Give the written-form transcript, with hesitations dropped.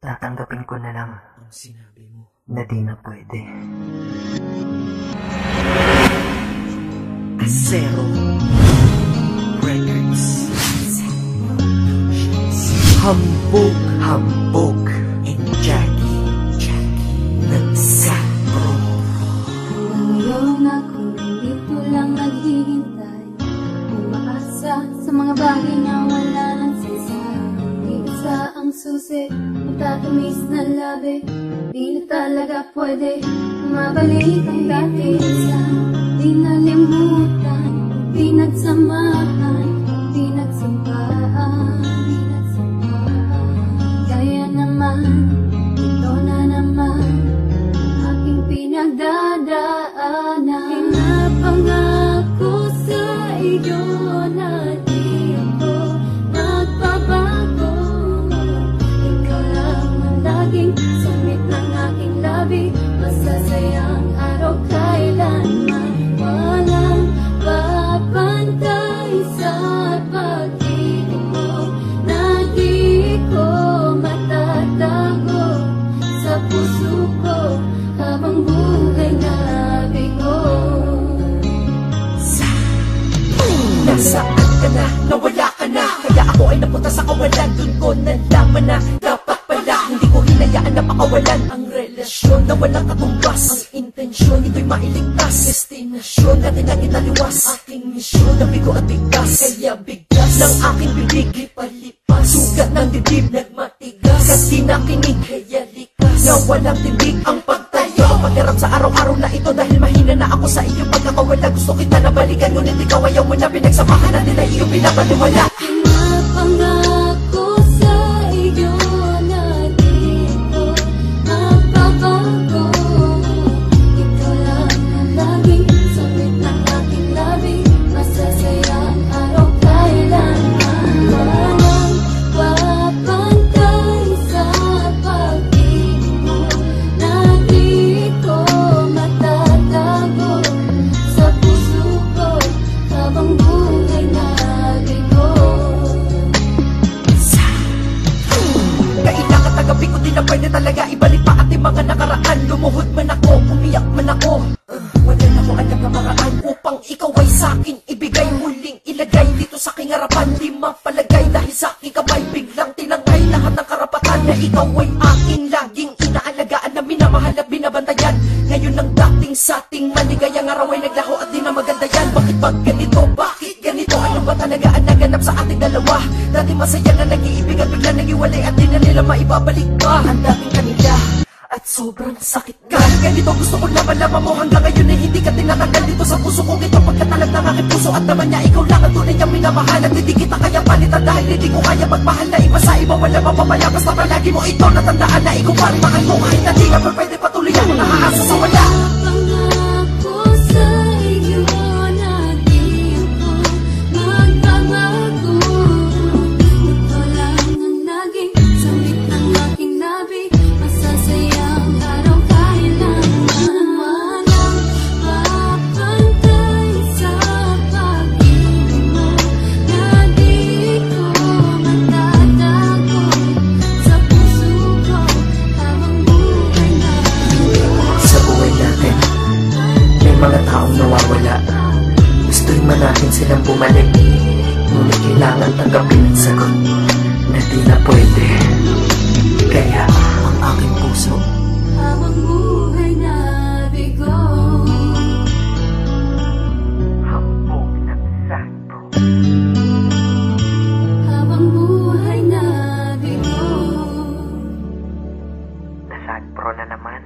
Tatanggapin ko na lang ang sinabi mo na di na pwede. Zero Records. Hambog, Hambog and Jackie Nagsapro. Ngayon ako dito lang naghihintay, umaasa sa mga bagay na wala ng saysay. Isa ang susi, matatamis na labi, di na talaga pwede mabalik ang dati. Isa, di nalimutan, di nagsamahan, di nagsampaan, di nagsampaan. Kaya naman, ito na naman aking pinagdadaanan. Pinapangako sa iyo na di ako magbabago. Ikaw lang ang laging sumit ng aking labi, masasayang araw kailanman. Walang papantay sa pag-ibig mo na di ko matatago sa puso ko habang buhay na bigo. Nasaan ka na? Nawala ka na. Kaya ako ay napunta sa kawalan. Doon ko nalaman na dapat pala hindi ko hinayaan na makawalan ang relasyon na walang katumbas. Ang intensyon ito'y mailigtas, destinasyon natin ang inaliwas. Aking misyon na bigo at bigkas, kaya biglas ng aking bibig lipalipas. Sugat ng dibdib nagmatigas, kasi nakinig kaya likas na walang tindig ang pagtayo. Pagharap sa araw-araw na ito dahil mahina na ako sa iyong pagkakawala. Gusto kita na balikan ngunit ikaw ayaw mo na. Pinagsamahan natin na iyong pinapaniwala. Pinapangako sa iyo na di ko magbabago. Ikaw lang ang laging sumit ng aking labi, masasayang araw kailanman. Walang papantay sa pag-ibig mo na di ko matatago sa puso ko habang buhay na bigo. Kailangan tagabi ko di na pwede talaga ibalik pa ating mga nakaraan. Lumuhod man ako, umiyak man ako, wala na ko alam na maraan upang ikaw ay sa'kin ibigay. Muling ilagay dito sa aking harapan, di mapalagay dahil sa aking kamay biglang tinangay lahat ng karapatan na ikaw ay aking laging inaalagaan na minamahal at binabantayan. Ngayon ang dating sa ating maligayang araw ay naglaho at di na maganda yan. Bakit ba ganito? Bakit ganito? Ano ba talaga ang naganap sa ating dalawa? Dati masaya na nag-iibig at bigla nag-iwalay at di na nila maibabalik pa ang dating kanila. At sobrang sakit ka. Ganito gusto ko na malaman mo hanggang ngayon ay hindi ka tinatanggal dito sa puso kong ito. Pagkatalag ng aking puso at naman niya ikaw lang ang tunay niyang minamahal. At hindi kita kaya palitan dahil hindi ko kaya magmahal na iba sa iba. Wala mapapala basta palagi mo ito natandaan na ikaw pa rin mahal mo. Kahit na di ka pa pwede patuloy ako nakaasa sa wala. Pangako sa iyo na di ko magbabago. Ikaw lang ang laging sumit ng aking labi, masasayang araw kailanman. Walang papantay sa pag-ibig mo na di ko matatago sa puso ko habang buhay na bigo. Sa buhay natin, may mga taong nawawala. Gusto'y man natin silang bumalik, ngunit kailangan tanggapin ang sagot na di na pwede. Kaya ang aking puso Habang buhay na bigo. hambog ng sakto. Habang buhay na bigo. Nasagpro na naman.